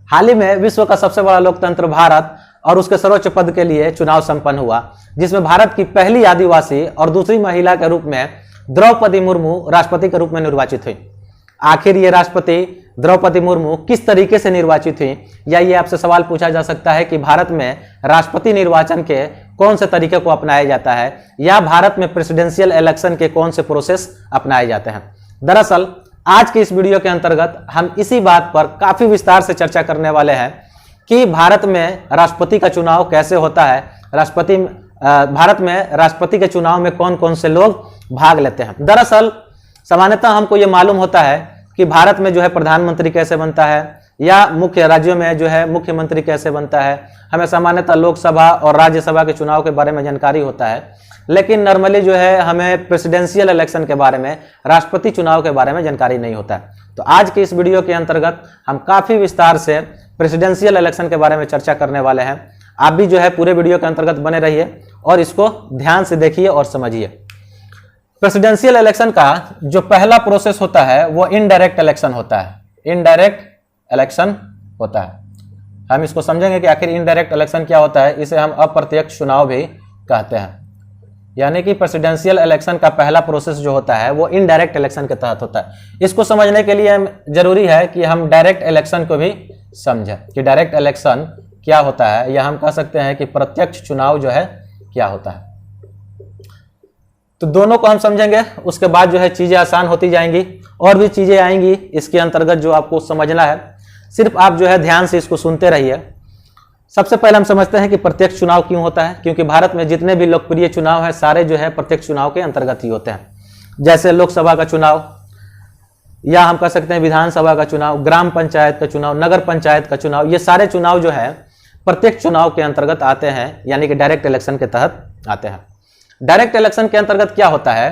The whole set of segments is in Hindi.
हाल ही में विश्व का सबसे बड़ा लोकतंत्र भारत और उसके सर्वोच्च पद के लिए चुनाव संपन्न हुआ, जिसमें भारत की पहली आदिवासी और दूसरी महिला के रूप में द्रौपदी मुर्मू राष्ट्रपति के रूप में निर्वाचित हुई। आखिर ये राष्ट्रपति द्रौपदी मुर्मू किस तरीके से निर्वाचित हुई, या ये आपसे सवाल पूछा जा सकता है कि भारत में राष्ट्रपति निर्वाचन के कौन से तरीके को अपनाया जाता है, या भारत में प्रेसिडेंशियल इलेक्शन के कौन से प्रोसेस अपनाए जाते हैं। दरअसल आज के इस वीडियो के अंतर्गत हम इसी बात पर काफी विस्तार से चर्चा करने वाले हैं कि भारत में राष्ट्रपति का चुनाव कैसे होता है, भारत में राष्ट्रपति के चुनाव में कौन कौन से लोग भाग लेते हैं। दरअसल सामान्यतः हमको ये मालूम होता है कि भारत में जो है प्रधानमंत्री कैसे बनता है, या मुख्य राज्यों में जो है मुख्यमंत्री कैसे बनता है। हमें सामान्यतः लोकसभा और राज्यसभा के चुनाव के बारे में जानकारी होता है, लेकिन नॉर्मली जो है हमें प्रेसिडेंशियल इलेक्शन के बारे में, राष्ट्रपति चुनाव के बारे में जानकारी नहीं होता है। तो आज के इस वीडियो के अंतर्गत हम काफी विस्तार से प्रेसिडेंशियल इलेक्शन के बारे में चर्चा करने वाले हैं। आप भी जो है पूरे वीडियो के अंतर्गत बने रहिए और इसको ध्यान से देखिए और समझिए। प्रेसिडेंशियल इलेक्शन का जो पहला प्रोसेस होता है वो इनडायरेक्ट इलेक्शन होता है। इनडायरेक्ट इलेक्शन होता है, हम इसको समझेंगे कि आखिर इनडायरेक्ट इलेक्शन क्या होता है। इसे हम अप्रत्यक्ष चुनाव भी कहते हैं, यानी कि प्रेसिडेंशियल इलेक्शन का पहला प्रोसेस जो होता है वो इनडायरेक्ट इलेक्शन के तहत होता है। इसको समझने के लिए जरूरी है कि हम डायरेक्ट इलेक्शन को भी समझें कि डायरेक्ट इलेक्शन क्या होता है, या हम कह सकते हैं कि प्रत्यक्ष चुनाव जो है क्या होता है। तो दोनों को हम समझेंगे, उसके बाद जो है चीजें आसान होती जाएंगी और भी चीजें आएंगी इसके अंतर्गत जो आपको समझना है। सिर्फ आप जो है ध्यान से इसको सुनते रहिए। सबसे पहले हम समझते हैं कि प्रत्यक्ष चुनाव क्यों होता है, क्योंकि भारत में जितने भी लोकप्रिय चुनाव है सारे जो है प्रत्यक्ष चुनाव के अंतर्गत ही होते हैं। जैसे लोकसभा का चुनाव, या हम कह सकते हैं विधानसभा का चुनाव, ग्राम पंचायत का चुनाव, नगर पंचायत का चुनाव, ये सारे चुनाव जो है प्रत्यक्ष चुनाव के अंतर्गत आते हैं, यानी कि डायरेक्ट इलेक्शन के तहत आते हैं। डायरेक्ट इलेक्शन के अंतर्गत क्या होता है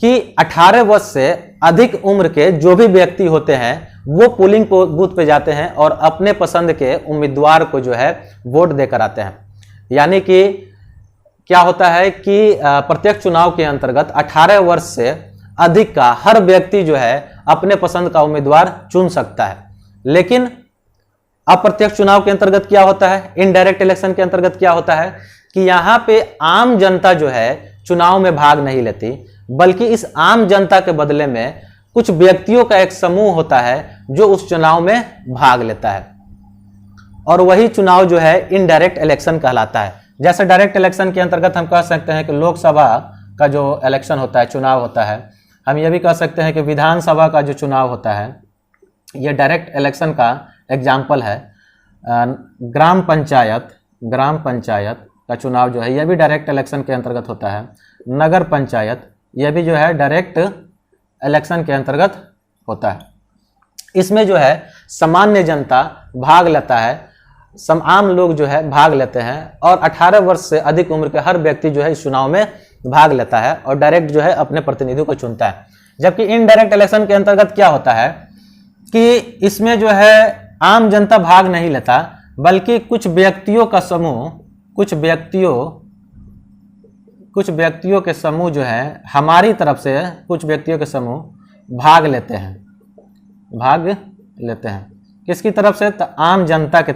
कि 18 वर्ष से अधिक उम्र के जो भी व्यक्ति होते हैं वो पोलिंग बूथ पे जाते हैं और अपने पसंद के उम्मीदवार को जो है वोट देकर आते हैं। यानी कि क्या होता है कि प्रत्यक्ष चुनाव के अंतर्गत 18 वर्ष से अधिक का हर व्यक्ति जो है अपने पसंद का उम्मीदवार चुन सकता है। लेकिन अप्रत्यक्ष चुनाव के अंतर्गत क्या होता है, इनडायरेक्ट इलेक्शन के अंतर्गत क्या होता है कि यहाँ पे आम जनता जो है चुनाव में भाग नहीं लेती, बल्कि इस आम जनता के बदले में कुछ व्यक्तियों का एक समूह होता है जो उस चुनाव में भाग लेता है, और वही चुनाव जो है इनडायरेक्ट इलेक्शन कहलाता है। जैसे डायरेक्ट इलेक्शन के अंतर्गत हम कह सकते हैं कि लोकसभा का जो इलेक्शन होता है, चुनाव होता है। हम ये भी कह सकते हैं कि विधानसभा का जो चुनाव होता है ये डायरेक्ट इलेक्शन का एग्जाम्पल है। ग्राम पंचायत का चुनाव जो है यह भी डायरेक्ट इलेक्शन के अंतर्गत होता है। नगर पंचायत यह भी जो है डायरेक्ट इलेक्शन के अंतर्गत होता है। इसमें जो है सामान्य जनता भाग लेता है, आम लोग जो है भाग लेते हैं, और 18 वर्ष से अधिक उम्र के हर व्यक्ति जो है इस चुनाव में भाग लेता है और डायरेक्ट जो है अपने प्रतिनिधियों को चुनता है। जबकि इनडायरेक्ट इलेक्शन के अंतर्गत क्या होता है कि इसमें जो है आम जनता भाग नहीं लेता, बल्कि कुछ व्यक्तियों के समूह जो है हमारी तरफ से कुछ व्यक्तियों के समूह भाग लेते हैं। किसकी तरफ से? तो आम जनता के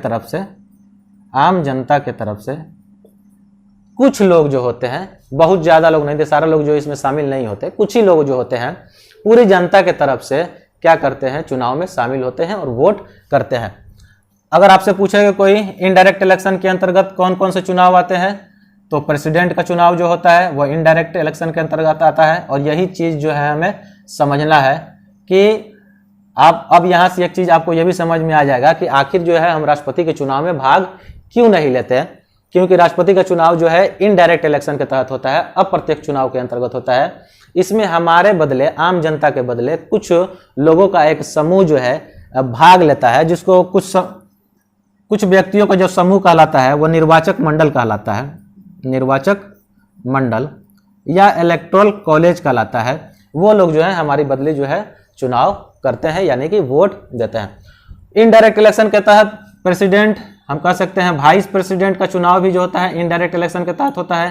तरफ से कुछ लोग जो होते हैं, बहुत ज्यादा लोग नहीं थे, सारे लोग जो इसमें शामिल नहीं होते, कुछ ही लोग जो होते हैं पूरी जनता के तरफ से क्या करते हैं, चुनाव में शामिल होते हैं और वोट करते हैं। अगर आपसे पूछेगा कोई इनडायरेक्ट इलेक्शन के अंतर्गत कौन कौन से चुनाव आते हैं, तो प्रेसिडेंट का चुनाव जो होता है वह इनडायरेक्ट इलेक्शन के अंतर्गत आता है। और यही चीज जो है हमें समझना है कि आप अब यहां से एक चीज आपको यह भी समझ में आ जाएगा कि आखिर जो है हम राष्ट्रपति के चुनाव में भाग क्यों नहीं लेते हैं। क्योंकि राष्ट्रपति का चुनाव जो है इनडायरेक्ट इलेक्शन के तहत होता है, अप्रत्यक्ष चुनाव के अंतर्गत होता है। इसमें हमारे बदले, आम जनता के बदले कुछ लोगों का एक समूह जो है भाग लेता है, जिसको कुछ व्यक्तियों का जो समूह कहलाता है वो निर्वाचक मंडल कहलाता है, निर्वाचक मंडल या इलेक्टोरल कॉलेज कहलाता है। वो लोग जो है हमारी बदले जो है चुनाव करते हैं, यानी कि वोट देते हैं। इनडायरेक्ट इलेक्शन के तहत प्रेसिडेंट, हम कह सकते हैं वाइस प्रेसिडेंट का चुनाव भी जो होता है इनडायरेक्ट इलेक्शन के तहत होता है।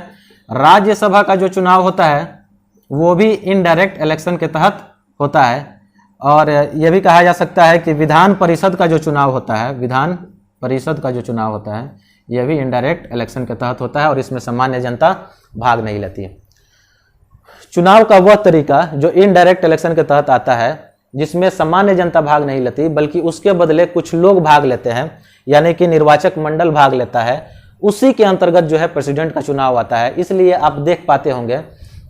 राज्यसभा का जो चुनाव होता है वो भी इनडायरेक्ट इलेक्शन के तहत होता है। और यह भी कहा जा सकता है कि विधान परिषद का जो चुनाव होता है, विधान परिषद का जो चुनाव होता है, यह भी इनडायरेक्ट इलेक्शन के तहत होता है और इसमें सामान्य जनता भाग नहीं लेती है। चुनाव का वह तरीका जो इनडायरेक्ट इलेक्शन के तहत आता है, जिसमें सामान्य जनता भाग नहीं लेती बल्कि उसके बदले कुछ लोग भाग लेते हैं, यानी कि निर्वाचक मंडल भाग लेता है, उसी के अंतर्गत जो है प्रेसिडेंट का चुनाव आता है। इसलिए आप देख पाते होंगे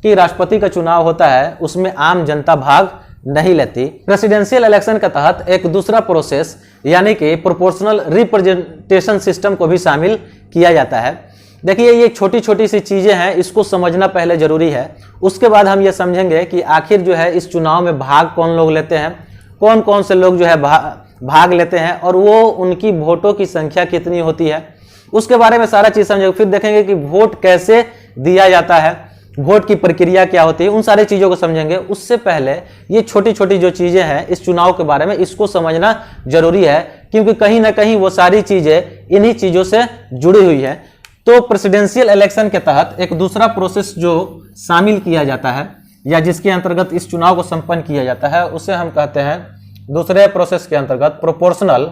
कि राष्ट्रपति का चुनाव होता है, उसमें आम जनता भाग नहीं लेती। प्रेसिडेंशियल इलेक्शन के तहत एक दूसरा प्रोसेस यानी कि प्रोपोर्शनल रिप्रेजेंटेशन सिस्टम को भी शामिल किया जाता है। देखिए, ये छोटी छोटी सी चीजें हैं, इसको समझना पहले जरूरी है। उसके बाद हम ये समझेंगे कि आखिर जो है इस चुनाव में भाग कौन लोग लेते हैं, कौन कौन से लोग जो है भाग लेते हैं और वो उनकी वोटों की संख्या कितनी होती है, उसके बारे में सारा चीज समझेंगे। फिर देखेंगे कि वोट कैसे दिया जाता है, वोट की प्रक्रिया क्या होती है, उन सारी चीजों को समझेंगे। उससे पहले ये छोटी छोटी जो चीजें हैं इस चुनाव के बारे में, इसको समझना जरूरी है, क्योंकि कहीं ना कहीं वो सारी चीजें इन्हीं चीजों से जुड़ी हुई है। तो प्रेसिडेंशियल इलेक्शन के तहत एक दूसरा प्रोसेस जो शामिल किया जाता है या जिसके अंतर्गत इस चुनाव को संपन्न किया जाता है, उसे हम कहते हैं दूसरे प्रोसेस के अंतर्गत प्रोपोर्शनल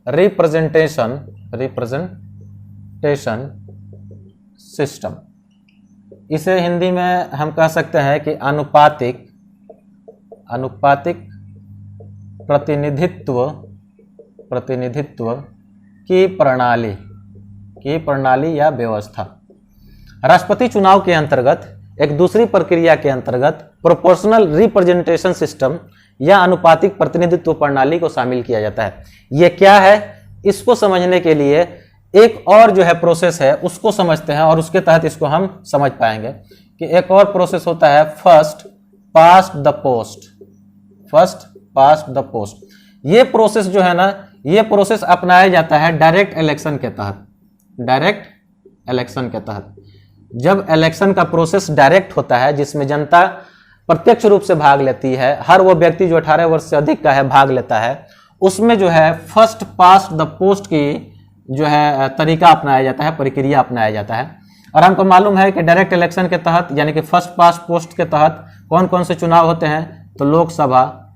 रिप्रेजेंटेशन सिस्टम। इसे हिंदी में हम कह सकते हैं कि अनुपातिक प्रतिनिधित्व की प्रणाली या व्यवस्था। राष्ट्रपति चुनाव के अंतर्गत एक दूसरी प्रक्रिया के अंतर्गत प्रोपोर्शनल रिप्रेजेंटेशन सिस्टम या अनुपातिक प्रतिनिधित्व प्रणाली को शामिल किया जाता है। यह क्या है, इसको समझने के लिए एक और जो है प्रोसेस है उसको समझते हैं और उसके तहत इसको हम समझ पाएंगे कि एक और प्रोसेस होता है फर्स्ट पास्ट द पोस्ट। ये प्रोसेस जो है ना, ये प्रोसेस अपनाया जाता है डायरेक्ट इलेक्शन के तहत। जब इलेक्शन का प्रोसेस डायरेक्ट होता है, जिसमें जनता प्रत्यक्ष रूप से भाग लेती है, हर वो व्यक्ति जो 18 वर्ष से अधिक का है भाग लेता है, उसमें जो है फर्स्ट पास्ट द पोस्ट की जो है तरीका अपनाया जाता है, प्रक्रिया अपनाया जाता है। और हमको मालूम है कि डायरेक्ट इलेक्शन के तहत यानी कि फर्स्ट पास्ट पोस्ट के तहत कौन कौन से चुनाव होते हैं, तो लोकसभा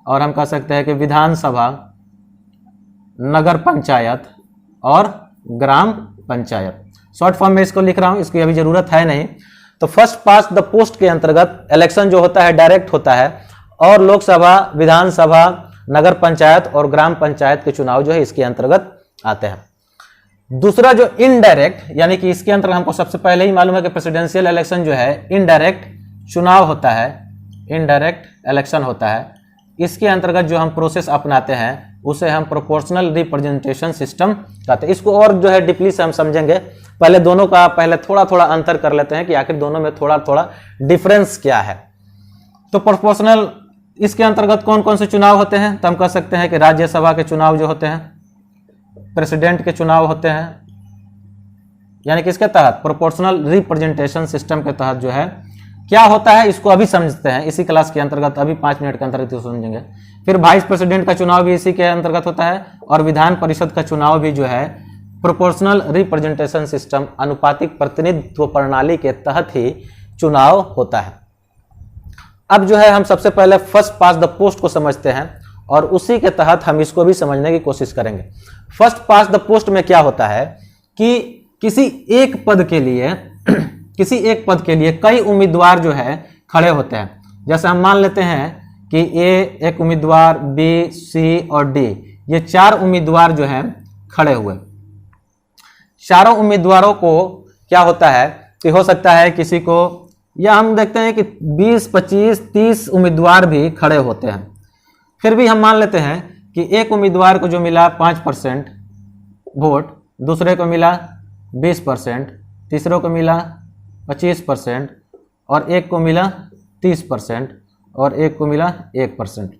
और हम कह सकते हैं कि विधानसभा, नगर पंचायत और ग्राम पंचायत। शॉर्ट फॉर्म में इसको लिख रहा हूं, इसकी अभी जरूरत है नहीं। तो फर्स्ट पास्ट द पोस्ट के अंतर्गत इलेक्शन जो होता है डायरेक्ट होता है और लोकसभा, विधानसभा, नगर पंचायत और ग्राम पंचायत के चुनाव जो है इसके अंतर्गत आते हैं। दूसरा जो इनडायरेक्ट यानी कि इसके अंतर्गत हमको सबसे पहले ही मालूम है कि प्रेसिडेंशियल इलेक्शन जो है इनडायरेक्ट चुनाव होता है, इनडायरेक्ट इलेक्शन होता है। इसके अंतर्गत जो हम प्रोसेस अपनाते हैं उसे हम प्रोपोर्शनल रिप्रेजेंटेशन सिस्टम कहते हैं। इसको और जो है डीपली से हम समझेंगे। पहले दोनों का थोड़ा थोड़ा अंतर कर लेते हैं कि आखिर दोनों में थोड़ा थोड़ा डिफरेंस क्या है। तो प्रोपोर्शनल, इसके अंतर्गत कौन कौन से चुनाव होते हैं, तो हम कह सकते हैं कि राज्यसभा के चुनाव जो होते हैं, प्रेसिडेंट के चुनाव होते हैं, यानी कि इसके तहत प्रोपोर्शनल रिप्रेजेंटेशन सिस्टम के तहत जो है क्या होता है इसको अभी समझते हैं, इसी क्लास के अंतर्गत अभी 5 मिनट के अंतर्गत समझेंगे। फिर वाइस प्रेसिडेंट का चुनाव भी इसी के अंतर्गत होता है और विधान परिषद का चुनाव भी जो है प्रोपोर्शनल रिप्रेजेंटेशन सिस्टम, अनुपातिक प्रतिनिधित्व प्रणाली के तहत ही चुनाव होता है। अब जो है हम सबसे पहले फर्स्ट पास्ट द पोस्ट को समझते हैं और उसी के तहत हम इसको भी समझने की कोशिश करेंगे। फर्स्ट पास्ट द पोस्ट में क्या होता है कि किसी एक पद के लिए कई उम्मीदवार जो है खड़े होते हैं। जैसे हम मान लेते हैं कि ए एक उम्मीदवार, बी, सी और डी, ये 4 उम्मीदवार जो हैं खड़े हुए। चारों उम्मीदवारों को क्या होता है कि हो सकता है किसी को, या हम देखते हैं कि 20, 25, 30 उम्मीदवार भी खड़े होते हैं। फिर भी हम मान लेते हैं कि एक उम्मीदवार को जो मिला 5% वोट, दूसरे को मिला 20%, तीसरे को मिला 25% और एक को मिला 30% और एक को मिला 1%।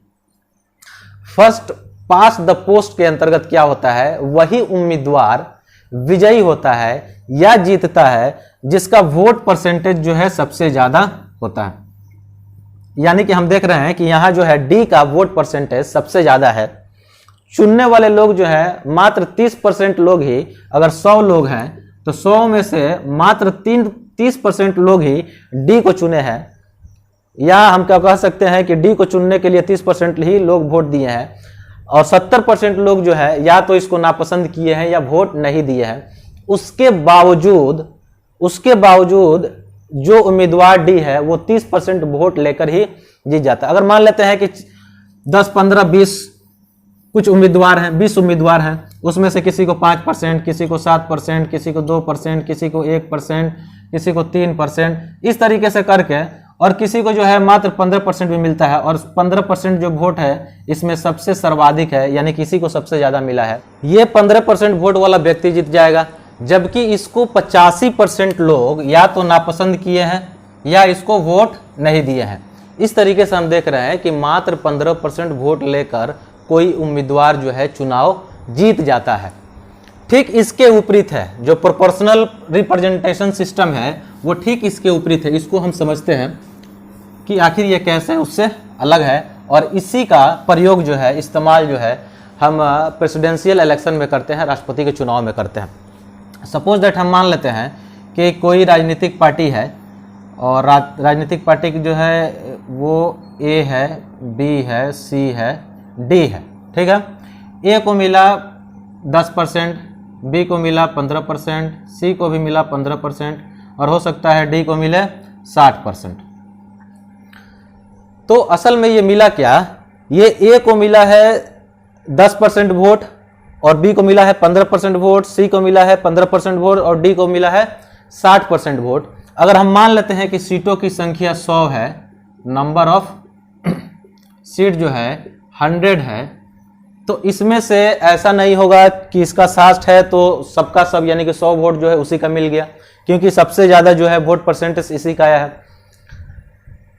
फर्स्ट पास्ट द पोस्ट के अंतर्गत क्या होता है, वही उम्मीदवार विजयी होता है या जीतता है जिसका वोट परसेंटेज जो है सबसे ज्यादा होता है। यानी कि हम देख रहे हैं कि यहां जो है डी का वोट परसेंटेज सबसे ज्यादा है। चुनने वाले लोग जो है मात्र 30% लोग ही, अगर 100 लोग हैं तो 100 में से मात्र 30% लोग ही डी को चुने हैं या हम क्या कह सकते हैं कि डी को चुनने के लिए 30% ही लोग वोट दिए हैं और 70% लोग जो है या तो इसको नापसंद किए हैं या वोट नहीं दिए हैं। उसके बावजूद जो उम्मीदवार डी है वो 30% वोट लेकर ही जीत जाता है। अगर मान लेते हैं कि 10, 15, 20 कुछ उम्मीदवार हैं, 20 उम्मीदवार हैं, उसमें से किसी को 5%, किसी को 7%, किसी को 2%, किसी को 1%, किसी को 3%, इस तरीके से करके, और किसी को जो है मात्र 15% भी मिलता है, और 15% जो वोट है इसमें सबसे सर्वाधिक है, यानी किसी को सबसे ज्यादा मिला है, ये 15% वोट वाला व्यक्ति जीत जाएगा। जबकि इसको 85% लोग या तो नापसंद किए हैं या इसको वोट नहीं दिए हैं। इस तरीके से हम देख रहे हैं कि मात्र 15% वोट लेकर कोई उम्मीदवार जो है चुनाव जीत जाता है। ठीक इसके विपरीत है जो प्रोपोर्शनल रिप्रेजेंटेशन सिस्टम है, वो ठीक इसके विपरीत है। इसको हम समझते हैं कि आखिर ये कैसे उससे अलग है, और इसी का प्रयोग जो है, इस्तेमाल जो है, हम प्रेसिडेंशियल इलेक्शन में करते हैं, राष्ट्रपति के चुनाव में करते हैं। सपोज दैट हम मान लेते हैं कि कोई राजनीतिक पार्टी है, और राजनीतिक पार्टी की जो है वो ए है, बी है, सी है, डी है। ठीक है, ए को मिला 10%, बी को मिला 15%, सी को भी मिला 15%, और हो सकता है डी को मिले 60%। तो असल में ये मिला क्या, ये ए को मिला है 10% वोट, और बी को मिला है 15% वोट, सी को मिला है 15% वोट, और डी को मिला है 60% वोट। अगर हम मान लेते हैं कि सीटों की संख्या 100 है, नंबर ऑफ सीट जो है 100 है, तो इसमें से ऐसा नहीं होगा कि इसका 60 है तो सबका सब, यानी कि 100 वोट जो है उसी का मिल गया, क्योंकि सबसे ज्यादा जो है वोट परसेंटेज इसी का आया है।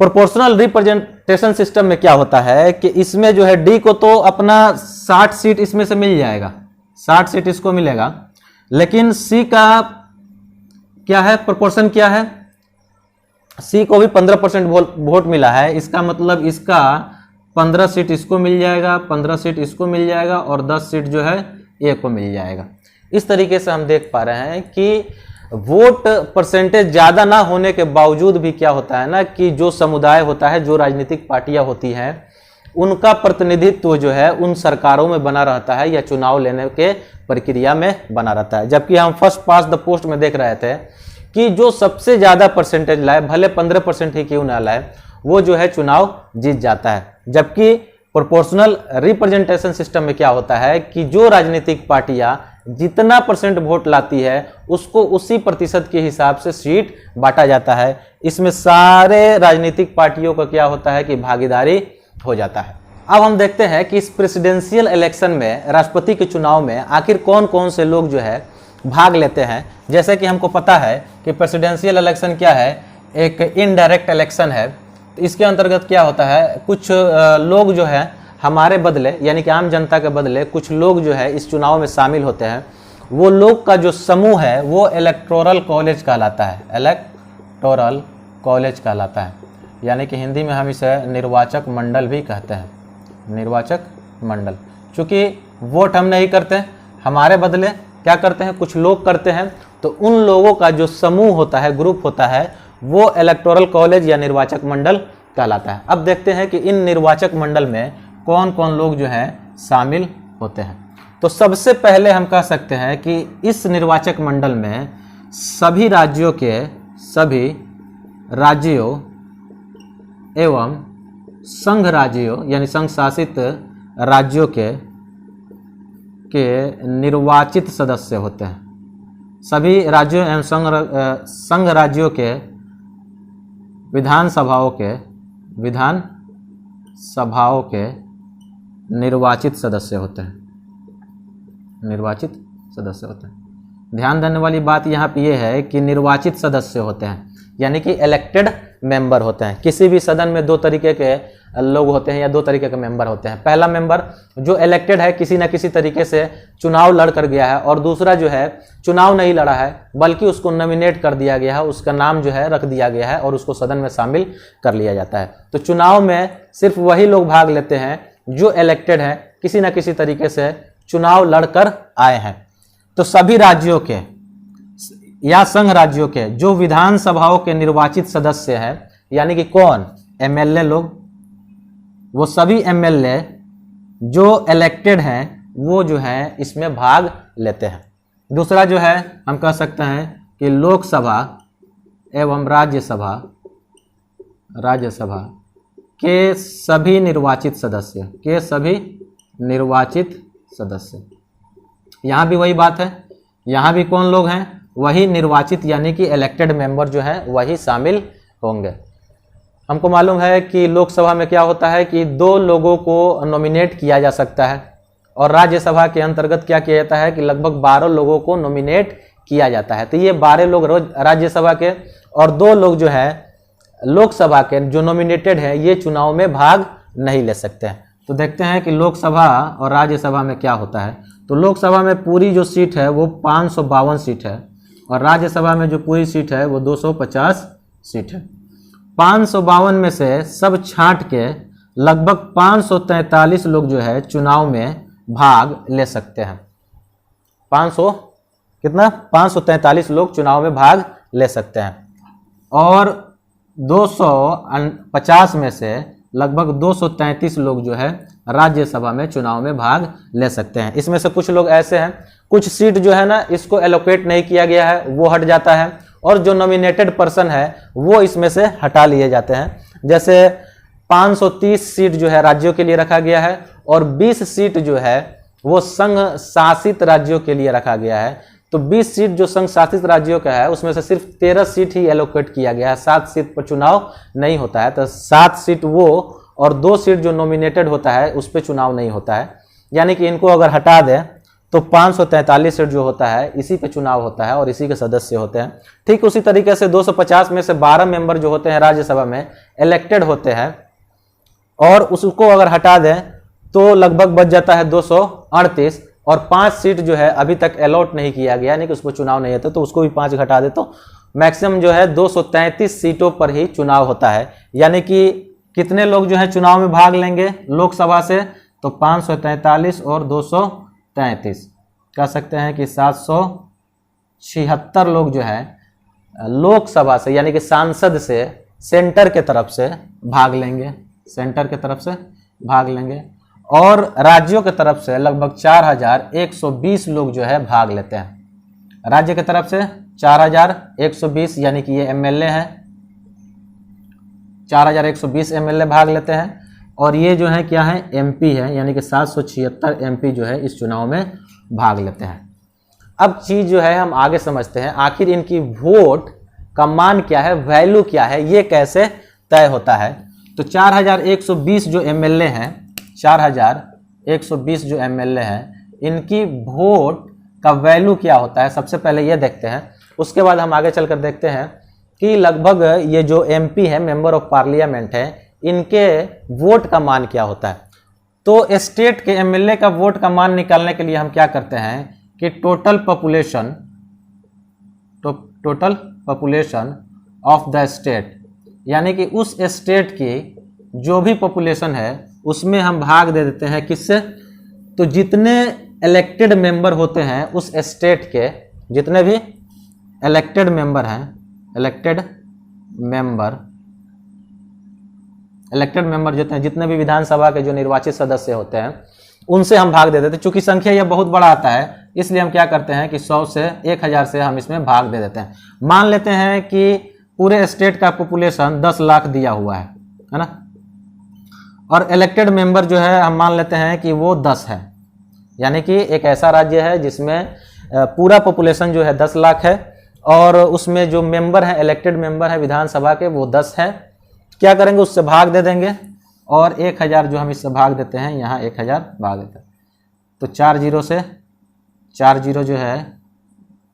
प्रोपोर्शनल रिप्रेजेंटेशन सिस्टम में क्या होता है कि इसमें जो है डी को तो अपना 60 सीट इसमें से मिल जाएगा, 60 सीट इसको मिलेगा, लेकिन सी का क्या है, प्रोपोर्शन क्या है, सी को भी 15% वोट मिला है। इसका मतलब इसका 15 सीट इसको मिल जाएगा, 15 सीट इसको मिल जाएगा, और 10 सीट जो है ए को मिल जाएगा। इस तरीके से हम देख पा रहे हैं कि वोट परसेंटेज ज्यादा ना होने के बावजूद भी क्या होता है ना कि जो समुदाय होता है, जो राजनीतिक पार्टियां होती हैं, उनका प्रतिनिधित्व जो है उन सरकारों में बना रहता है या चुनाव लेने के प्रक्रिया में बना रहता है। जबकि हम फर्स्ट पास द पोस्ट में देख रहे थे कि जो सबसे ज्यादा परसेंटेज लाए, भले 15% ही क्यों ना लाए, वो जो है चुनाव जीत जाता है। जबकि प्रोपोर्शनल रिप्रेजेंटेशन सिस्टम में क्या होता है कि जो राजनीतिक पार्टियां जितना परसेंट वोट लाती है उसको उसी प्रतिशत के हिसाब से सीट बांटा जाता है। इसमें सारे राजनीतिक पार्टियों का क्या होता है कि भागीदारी हो जाता है। अब हम देखते हैं कि इस प्रेसिडेंशियल इलेक्शन में, राष्ट्रपति के चुनाव में आखिर कौन कौन से लोग जो है भाग लेते हैं। जैसे कि हमको पता है कि प्रेसिडेंशियल इलेक्शन क्या है, एक इनडायरेक्ट इलेक्शन है। इसके अंतर्गत क्या होता है, कुछ लोग जो है हमारे बदले, यानी कि आम जनता के बदले कुछ लोग जो है इस चुनाव में शामिल होते हैं। वो लोग का जो समूह है वो इलेक्टोरल कॉलेज कहलाता है, इलेक्टोरल कॉलेज कहलाता है, यानी कि हिंदी में हम इसे निर्वाचक मंडल भी कहते हैं, निर्वाचक मंडल। चूंकि वोट हम नहीं करते, हमारे बदले क्या करते हैं, कुछ लोग करते हैं, तो उन लोगों का जो समूह होता है, ग्रुप होता है, वो इलेक्टोरल कॉलेज या निर्वाचक मंडल कहलाता है। अब देखते हैं कि इन निर्वाचक मंडल में कौन कौन लोग जो है शामिल होते हैं। तो सबसे पहले हम कह सकते हैं कि इस निर्वाचक मंडल में सभी राज्यों एवं संघ राज्यों, यानी संघ शासित राज्यों के निर्वाचित सदस्य होते हैं। सभी राज्यों एवं संघ राज्यों के विधानसभाओं के निर्वाचित सदस्य होते हैं, निर्वाचित सदस्य होते हैं। ध्यान देने वाली बात यहाँ पे ये है कि निर्वाचित सदस्य होते हैं, यानी कि इलेक्टेड मेंबर होते हैं। किसी भी सदन में दो तरीके के लोग होते हैं या दो तरीके के मेंबर होते हैं। पहला मेंबर जो इलेक्टेड है, किसी न किसी तरीके से चुनाव लड़ कर गया है, और दूसरा जो है चुनाव नहीं लड़ा है बल्कि उसको नॉमिनेट कर दिया गया है, उसका नाम जो है रख दिया गया है और उसको सदन में शामिल कर लिया जाता है। तो चुनाव में सिर्फ वही लोग भाग लेते हैं जो इलेक्टेड है, किसी न किसी तरीके से चुनाव लड़कर आए हैं। तो सभी राज्यों के या संघ राज्यों के जो विधानसभाओं के निर्वाचित सदस्य हैं, यानी कि कौन, एमएलए लोग, वो सभी एमएलए जो इलेक्टेड हैं वो जो है इसमें भाग लेते हैं। दूसरा जो है हम कह सकते हैं कि लोकसभा एवं राज्यसभा के सभी निर्वाचित सदस्य, यहाँ भी वही बात है, यहाँ भी कौन लोग हैं, वही निर्वाचित यानी कि इलेक्टेड मेंबर जो है वही शामिल होंगे। हमको मालूम है कि लोकसभा में क्या होता है कि 2 लोगों को नॉमिनेट किया जा सकता है और राज्यसभा के अंतर्गत क्या किया जाता है कि लगभग 12 लोगों को नॉमिनेट किया जाता है। तो ये 12 लोग राज्यसभा के और 2 लोग जो है लोकसभा के जो नॉमिनेटेड है ये चुनाव में भाग नहीं ले सकते हैं। तो देखते हैं कि लोकसभा और राज्यसभा में क्या होता है। तो लोकसभा में पूरी जो सीट है वो 552 सीट है और राज्यसभा में जो पूरी सीट है वो 250 सीट है। 552 में से सब छांट के लगभग 543 लोग जो है चुनाव में भाग ले सकते हैं। 543 लोग चुनाव में भाग ले सकते हैं और 250 में से लगभग 233 लोग जो है राज्यसभा में चुनाव में भाग ले सकते हैं। इसमें से कुछ लोग ऐसे हैं, कुछ सीट जो है ना इसको एलोकेट नहीं किया गया है वो हट जाता है और जो नॉमिनेटेड पर्सन है वो इसमें से हटा लिए जाते हैं। जैसे 530 सीट जो है राज्यों के लिए रखा गया है और 20 सीट जो है वो संघ शासित राज्यों के लिए रखा गया है। तो 20 सीट जो संघ शासित राज्यों का है उसमें से सिर्फ 13 सीट ही एलोकेट किया गया है, 7 सीट पर चुनाव नहीं होता है। तो 7 सीट वो और 2 सीट जो नॉमिनेटेड होता है उस पर चुनाव नहीं होता है, यानी कि इनको अगर हटा दें तो 543 सीट जो होता है इसी पे चुनाव होता है और इसी के सदस्य होते हैं। ठीक उसी तरीके से 250 में से 12 मेंबर जो होते हैं राज्यसभा में इलेक्टेड होते हैं और उसको अगर हटा दें तो लगभग बच जाता है 238 और 5 सीट जो है अभी तक अलॉट नहीं किया गया, यानी कि उस पर चुनाव नहीं होता, तो उसको भी 5 घटा दे तो मैक्सिमम जो है 233 सीटों पर ही चुनाव होता है। यानी कि कितने लोग जो है चुनाव में भाग लेंगे लोकसभा से, तो 543 और 233 कह सकते हैं कि 776 लोग जो है लोकसभा से यानी कि सांसद से सेंटर के तरफ से भाग लेंगे, और राज्यों की तरफ से लगभग 4120 लोग जो है भाग लेते हैं। राज्य की तरफ से 4120 यानी कि ये एमएलए हैं, 4120 एमएलए भाग लेते हैं और ये जो है क्या है एमपी है, यानी कि 776 एमपी जो है इस चुनाव में भाग लेते हैं। अब चीज जो है हम आगे समझते हैं, आखिर इनकी वोट का मान क्या है, वैल्यू क्या है, ये कैसे तय होता है। तो 4120 जो एमएलए हैं, 4120 जो एमएलए हैं, इनकी वोट का वैल्यू क्या होता है सबसे पहले ये देखते हैं। उसके बाद हम आगे चलकर देखते हैं कि लगभग ये जो एमपी है, मेंबर ऑफ पार्लियामेंट है, इनके वोट का मान क्या होता है। तो स्टेट के एमएलए का वोट का मान निकालने के लिए हम क्या करते हैं कि total population of the state, यानी कि उस स्टेट की जो भी पॉपुलेशन है उसमें हम भाग दे देते हैं किससे, तो जितने इलेक्टेड मेंबर होते हैं उस स्टेट के, जितने भी इलेक्टेड मेंबर हैं, इलेक्टेड मेंबर जो हैं, जितने भी विधानसभा के जो निर्वाचित सदस्य होते हैं उनसे हम भाग दे देते हैं। चूंकि संख्या यह बहुत बड़ा आता है इसलिए हम क्या करते हैं कि 100 से 1000 से हम इसमें भाग दे देते हैं। मान लेते हैं कि पूरे स्टेट का पॉपुलेशन 10 लाख दिया हुआ है ना, और इलेक्टेड मेंबर जो है हम मान लेते हैं कि वो 10 है, यानी कि एक ऐसा राज्य है जिसमें पूरा पॉपुलेशन जो है 10 लाख है और उसमें जो मेंबर है, इलेक्टेड मेंबर है विधानसभा के, वो 10 है। क्या करेंगे, उससे भाग दे देंगे और 1000 जो हम इससे भाग देते हैं, यहाँ 1000 भाग देते हैं, तो 4 जीरो से 4 जीरो जो है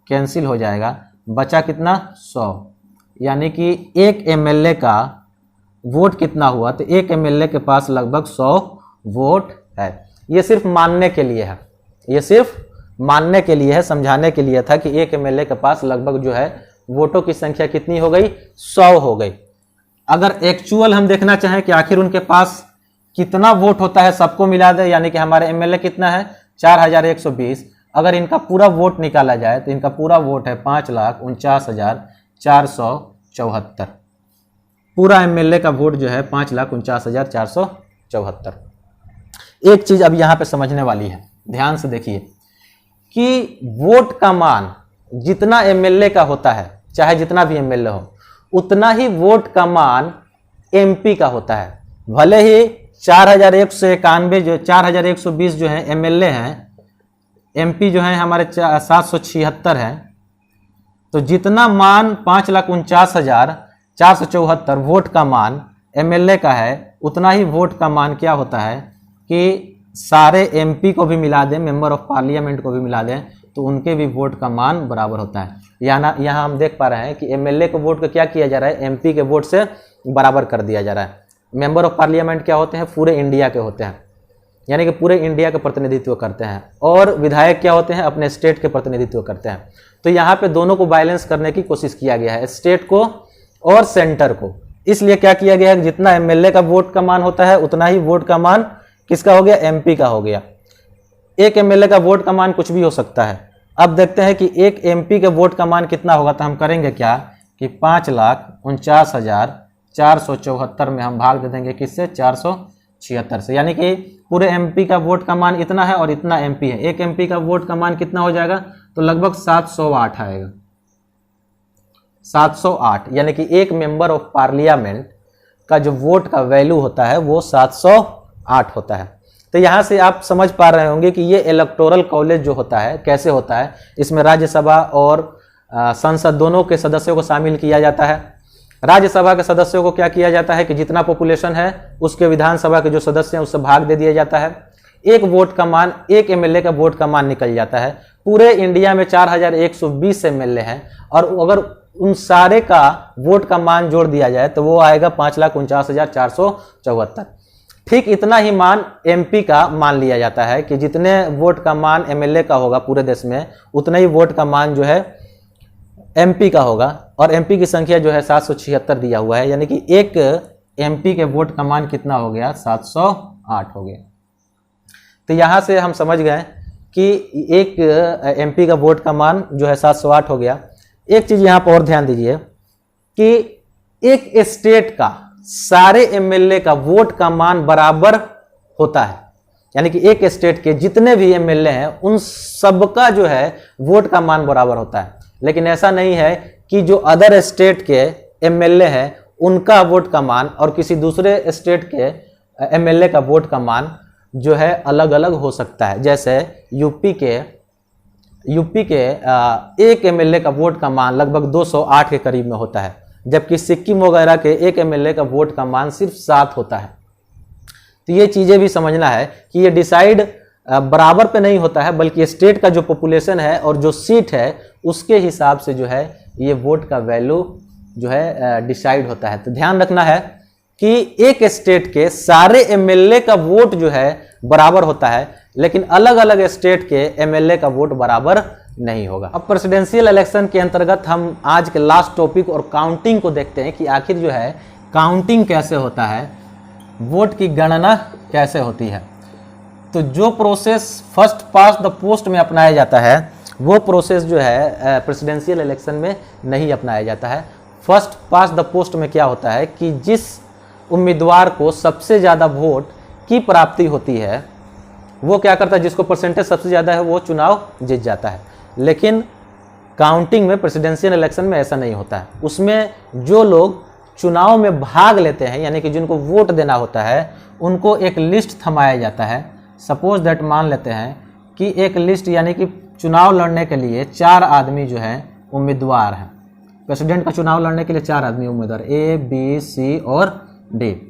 कैंसिल हो जाएगा, बचा कितना 100, यानी कि एक एमएलए का वोट कितना हुआ, तो एक एमएलए के पास लगभग 100 वोट है। ये सिर्फ मानने के लिए है, ये सिर्फ मानने के लिए है, समझाने के लिए था कि एक एमएलए के पास लगभग जो है वोटों की संख्या कितनी हो गई, 100 हो गई। अगर एक्चुअल हम देखना चाहें कि आखिर उनके पास कितना वोट होता है सबको मिला दे, यानी कि हमारे एमएलए कितना है 4120, अगर इनका पूरा वोट निकाला जाए तो इनका पूरा वोट है 5,49,474। पूरा एमएलए का वोट जो है 5,49,474। एक चीज अब यहां पे समझने वाली है, ध्यान से देखिए कि वोट का मान जितना एमएलए का होता है, चाहे जितना भी एमएलए हो, उतना ही वोट का मान एमपी का होता है। भले ही 4,191 जो 4,120 जो है एमएलए हैं, एमपी जो है हमारे 776 हैं, तो जितना मान 5,49,474 वोट का मान एमएलए का है, उतना ही वोट का मान क्या होता है कि सारे एमपी को भी मिला दें, मेंबर ऑफ पार्लियामेंट को भी मिला दें, तो उनके भी वोट का मान बराबर होता है। यहाँ हम देख पा रहे हैं कि एमएलए के वोट को क्या किया जा रहा है, एमपी के वोट से बराबर कर दिया जा रहा है। मेंबर ऑफ पार्लियामेंट क्या होते हैं, पूरे इंडिया के होते हैं, यानी कि पूरे इंडिया का प्रतिनिधित्व करते हैं, और विधायक क्या होते हैं, अपने स्टेट के प्रतिनिधित्व करते हैं। तो यहाँ पे दोनों को बैलेंस करने की कोशिश किया गया है, स्टेट को और सेंटर को। इसलिए क्या किया गया है, जितना एमएलए का वोट का मान होता है, उतना ही वोट का मान किसका हो गया, एमपी का हो गया। एक एमएलए का वोट का मान कुछ भी हो सकता है। अब देखते हैं कि एक एमपी के वोट का मान कितना होगा, तो हम करेंगे क्या कि 5,49,474 में हम भाग दे देंगे किससे, 476 से, यानी कि पूरे एमपी का वोट का मान इतना है और इतना एमपी है। एक एमपी का वोट का मान कितना हो जाएगा, तो लगभग 708 आएगा, 708, यानी कि एक मेंबर ऑफ पार्लियामेंट का जो वोट का वैल्यू होता है वो 708 होता है। तो यहाँ से आप समझ पा रहे होंगे कि ये इलेक्टोरल कॉलेज जो होता है कैसे होता है। इसमें राज्यसभा और संसद दोनों के सदस्यों को शामिल किया जाता है। राज्यसभा के सदस्यों को क्या किया जाता है कि जितना पॉपुलेशन है उसके विधानसभा के जो सदस्य हैं उससे भाग दे दिया जाता है। एक वोट का मान, एक एमएलए का वोट का मान निकल जाता है। पूरे इंडिया में 4,120 एमएलए हैं, और अगर उन सारे का वोट का मान जोड़ दिया जाए तो वो आएगा 5,49,474। ठीक इतना ही मान एमपी का मान लिया जाता है कि जितने वोट का मान एमएलए का होगा पूरे देश में, उतना ही वोट का मान जो है एमपी का होगा। और एमपी की संख्या जो है 776 दिया हुआ है, यानी कि एक एमपी के वोट का मान कितना हो गया, 708 हो गया। तो यहां से हम समझ गए कि एक एमपी का वोट का मान जो है 708 हो गया। एक चीज यहां पर और ध्यान दीजिए कि एक स्टेट का सारे एमएलए का वोट का मान बराबर होता है, यानी कि एक स्टेट के जितने भी एमएलए हैं उन सबका जो है वोट का मान बराबर होता है। लेकिन ऐसा नहीं है कि जो अदर स्टेट के एमएलए हैं उनका वोट का मान और किसी दूसरे स्टेट के एमएलए का वोट का मान जो है अलग अलग हो सकता है। जैसे यूपी के एक एमएलए का वोट का मान लगभग 208 के करीब में होता है, जबकि सिक्किम वगैरह के एक एमएलए का वोट का मान सिर्फ 7 होता है। तो ये चीजें भी समझना है कि ये डिसाइड बराबर पे नहीं होता है, बल्कि स्टेट का जो पॉपुलेशन है और जो सीट है उसके हिसाब से जो है ये वोट का वैल्यू जो है डिसाइड होता है। तो ध्यान रखना है कि एक स्टेट के सारे एमएलए का वोट जो है बराबर होता है, लेकिन अलग अलग स्टेट के एमएलए का वोट बराबर नहीं होगा। अब प्रेसिडेंशियल इलेक्शन के अंतर्गत हम आज के लास्ट टॉपिक और काउंटिंग को देखते हैं कि आखिर जो है काउंटिंग कैसे होता है, वोट की गणना कैसे होती है। तो जो process first past the post में अपनाया जाता है वो प्रोसेस जो है प्रेसिडेंशियल इलेक्शन में नहीं अपनाया जाता है। फर्स्ट पास्ट द पोस्ट में क्या होता है कि जिस उम्मीदवार को सबसे ज़्यादा वोट की प्राप्ति होती है वो क्या करता है, जिसको परसेंटेज सबसे ज़्यादा है वो चुनाव जीत जाता है। लेकिन काउंटिंग में, प्रेसिडेंशियल इलेक्शन में ऐसा नहीं होता है। उसमें जो लोग चुनाव में भाग लेते हैं, यानी कि जिनको वोट देना होता है, उनको एक लिस्ट थमाया जाता है। सपोज दैट मान लेते हैं कि एक लिस्ट, यानी कि चुनाव लड़ने के लिए 4 आदमी जो है उम्मीदवार हैं। प्रेसिडेंट का चुनाव लड़ने के लिए 4 आदमी उम्मीदवार, ए बी सी और डी।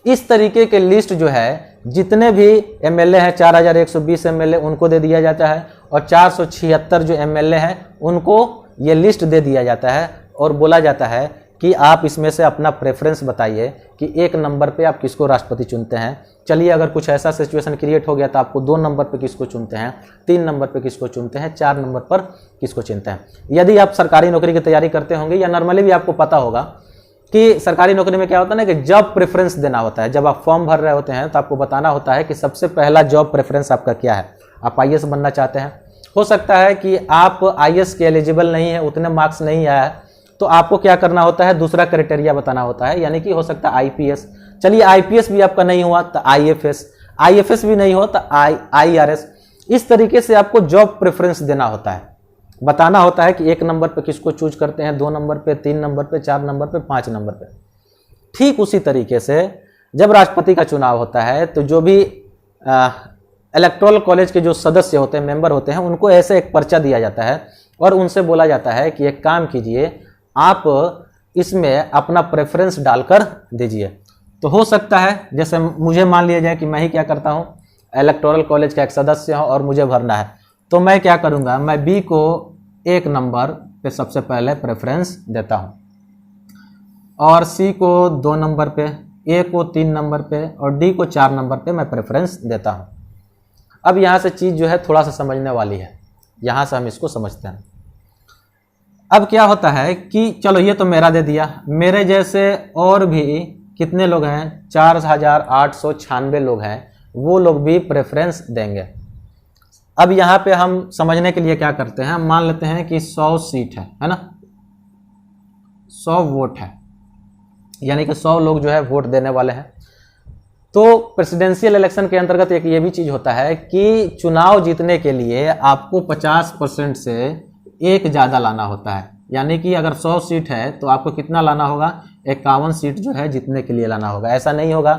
इस तरीके के लिस्ट जो है जितने भी एमएलए हैं, 4,120 एमएलए उनको दे दिया जाता है, और 476 जो एमएलए हैं उनको ये लिस्ट दे दिया जाता है और बोला जाता है कि आप इसमें से अपना प्रेफरेंस बताइए कि 1 नंबर पे आप किसको राष्ट्रपति चुनते हैं। चलिए अगर कुछ ऐसा सिचुएशन क्रिएट हो गया तो आपको 2 नंबर पे किसको चुनते हैं, 3 नंबर पे किसको चुनते हैं, 4 नंबर पर किसको चुनते हैं। यदि आप सरकारी नौकरी की तैयारी करते होंगे या नॉर्मली भी आपको पता होगा कि सरकारी नौकरी में क्या होता है ना कि जॉब प्रेफरेंस देना होता है। जब आप फॉर्म भर रहे होते हैं तो आपको बताना होता है कि सबसे पहला जॉब प्रेफरेंस आपका क्या है। आप आईएएस बनना चाहते हैं, हो सकता है कि आप आईएएस के एलिजिबल नहीं है, उतने मार्क्स नहीं आया है, तो तो आपको क्या करना होता है, दूसरा क्राइटेरिया बताना होता है, यानी कि हो सकता है आईपीएस। चलिए आईपीएस भी आपका नहीं हुआ तो आईएफएस, आईएफएस भी नहीं हो तो आईआरएस। इस तरीके से आपको जॉब प्रेफरेंस देना होता है, बताना होता है कि 1 नंबर पे किसको चूज करते हैं, 2 नंबर पे, 3 नंबर पे, 4 नंबर पे, 5 नंबर पे। ठीक उसी तरीके से जब राष्ट्रपति का चुनाव होता है तो जो भी इलेक्टोरल कॉलेज के जो सदस्य होते हैं, मेंबर होते हैं, उनको ऐसे एक पर्चा दिया जाता है और उनसे बोला जाता है कि एक काम कीजिए, आप इसमें अपना प्रेफरेंस डालकर दीजिए। तो हो सकता है जैसे मुझे मान लिया जाए कि मैं ही क्या करता हूँ, इलेक्टोरल कॉलेज का एक सदस्य हूँ और मुझे भरना है, तो मैं क्या करूँगा, मैं बी को 1 नंबर पे सबसे पहले प्रेफरेंस देता हूँ और सी को 2 नंबर पे, ए को 3 नंबर पे और डी को 4 नंबर पे मैं प्रेफरेंस देता हूँ। अब यहाँ से चीज़ जो है थोड़ा सा समझने वाली है, यहाँ से हम इसको समझते हैं। अब क्या होता है कि चलो ये तो मेरा दे दिया, मेरे जैसे और भी कितने लोग हैं, 4896 लोग हैं, वो लोग भी प्रेफरेंस देंगे। अब यहाँ पे हम समझने के लिए क्या करते हैं, हम मान लेते हैं कि 100 सीट है ना, 100 वोट है, यानी कि 100 लोग जो है वोट देने वाले हैं। तो प्रेसिडेंशियल इलेक्शन के अंतर्गत एक ये भी चीज़ होता है कि चुनाव जीतने के लिए आपको 50% से एक ज़्यादा लाना होता है, यानी कि अगर 100 सीट है तो आपको कितना लाना होगा, 51 सीट जो है जीतने के लिए लाना होगा। ऐसा नहीं होगा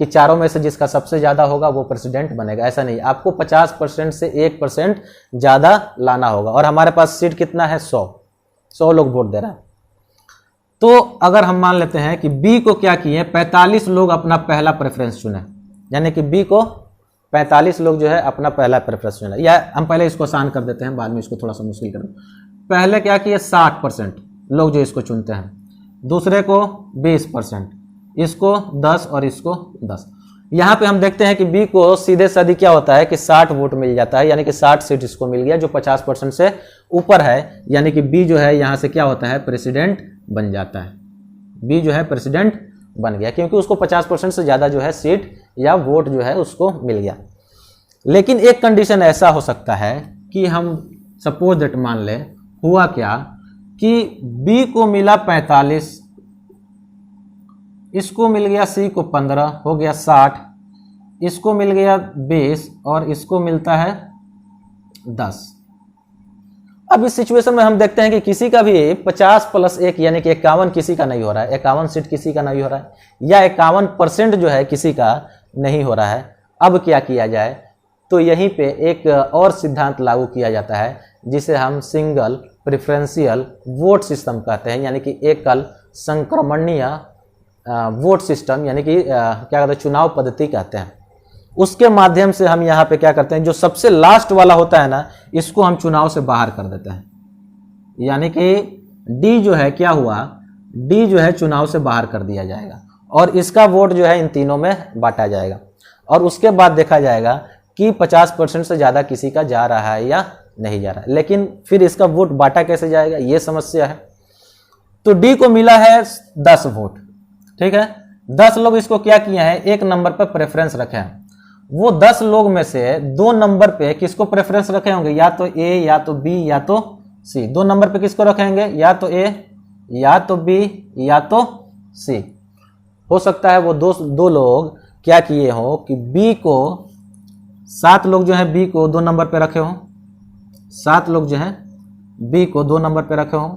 कि चारों में से जिसका सबसे ज़्यादा होगा वो प्रेसिडेंट बनेगा, ऐसा नहीं, आपको 50% से 1% ज़्यादा लाना होगा। और हमारे पास सीट कितना है, 100 लोग वोट दे रहे हैं। तो अगर हम मान लेते हैं कि बी को क्या किए, 45 लोग अपना पहला प्रेफरेंस चुने, यानी कि बी को 45 लोग जो है अपना पहला प्रेफरेंस चुने, या हम पहले इसको आसान कर देते हैं, बाद में इसको थोड़ा सा मुश्किल करें। पहले क्या किए, 60% लोग जो इसको चुनते हैं, दूसरे को 20%, इसको 10 और इसको 10। यहाँ पे हम देखते हैं कि बी को सीधे साधी क्या होता है कि 60 वोट मिल जाता है, यानी कि 60 सीट इसको मिल गया, जो 50% से ऊपर है, यानी कि बी जो है यहाँ से क्या होता है, प्रेसिडेंट बन जाता है। बी जो है प्रेसिडेंट बन गया क्योंकि उसको 50% से ज़्यादा जो है सीट या वोट जो है उसको मिल गया। लेकिन एक कंडीशन ऐसा हो सकता है कि हम सपोज दैट मान ले, हुआ क्या कि बी को मिला 45, इसको मिल गया सी को 15, हो गया 60, इसको मिल गया 20 और इसको मिलता है 10। अब इस सिचुएशन में हम देखते हैं कि किसी का भी 50+1 यानी कि 51 किसी का नहीं हो रहा है, 51 सीट किसी का नहीं हो रहा है, या 51% जो है किसी का नहीं हो रहा है। अब क्या किया जाए, तो यहीं पे एक और सिद्धांत लागू किया जाता है जिसे हम सिंगल प्रेफरेंशियल वोट सिस्टम कहते हैं, यानी कि एकल संक्रमणीय वोट सिस्टम, यानी कि क्या कहते हैं, चुनाव पद्धति कहते हैं। उसके माध्यम से हम यहाँ पे क्या करते हैं, जो सबसे लास्ट वाला होता है ना, इसको हम चुनाव से बाहर कर देते हैं, यानी कि डी जो है क्या हुआ, डी जो है चुनाव से बाहर कर दिया जाएगा और इसका वोट जो है इन तीनों में बांटा जाएगा और उसके बाद देखा जाएगा कि 50% से ज़्यादा किसी का जा रहा है या नहीं जा रहा है। लेकिन फिर इसका वोट बांटा कैसे जाएगा, ये समस्या है। तो डी को मिला है 10 वोट, ठीक है, 10 लोग इसको क्या किया है, 1 नंबर पर प्रेफरेंस रखे हैं। वो 10 लोग में से 2 नंबर पे किसको प्रेफरेंस रखे होंगे, या तो ए या तो बी या तो सी। 2 नंबर पे किसको रखेंगे, या तो ए या तो बी या तो सी। हो सकता है वो दो लोग क्या किए हो कि बी को 7 लोग जो है बी को 2 नंबर पे रखे हों, 7 लोग जो है बी को 2 नंबर पे रखे हों,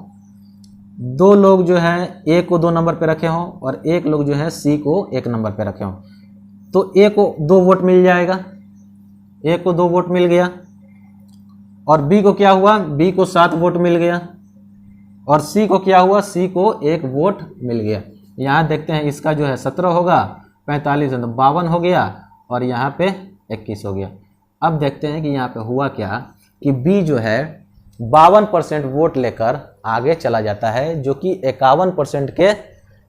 2 लोग जो है ए को 2 नंबर पे रखे हों और 1 लोग जो है सी को 1 नंबर पे रखे हों। तो ए को 2 वोट मिल जाएगा, ए को 2 वोट मिल गया और बी को क्या हुआ, बी को 7 वोट मिल गया और सी को क्या हुआ, सी को 1 वोट मिल गया। यहाँ देखते हैं इसका जो है 17 होगा, 45 तो 52 हो गया और यहाँ पे 21 हो गया। अब देखते हैं कि यहाँ पे हुआ क्या कि बी जो है 52% वोट लेकर आगे चला जाता है, जो कि 51% के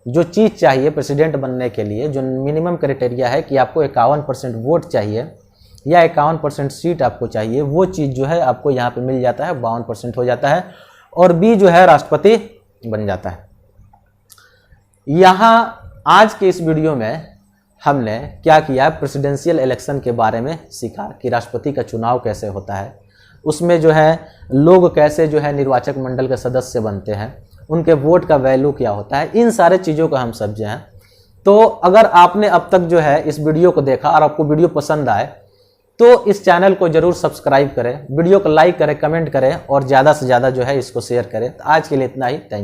जो चीज़ चाहिए प्रेसिडेंट बनने के लिए, जो मिनिमम क्राइटेरिया है कि आपको 51% वोट चाहिए या 51% सीट आपको चाहिए, वो चीज़ जो है आपको यहाँ पे मिल जाता है, 52% हो जाता है और बी जो है राष्ट्रपति बन जाता है। यहाँ आज के इस वीडियो में हमने क्या किया, प्रेसिडेंशियल इलेक्शन के बारे में सीखा कि राष्ट्रपति का चुनाव कैसे होता है, उसमें जो है लोग कैसे जो है निर्वाचक मंडल के सदस्य बनते हैं, उनके वोट का वैल्यू क्या होता है, इन सारे चीज़ों को हम समझे हैं। तो अगर आपने अब तक जो है इस वीडियो को देखा और आपको वीडियो पसंद आए तो इस चैनल को जरूर सब्सक्राइब करें, वीडियो को लाइक करें, कमेंट करें और ज़्यादा से ज़्यादा जो है इसको शेयर करें। तो आज के लिए इतना ही। Thank you.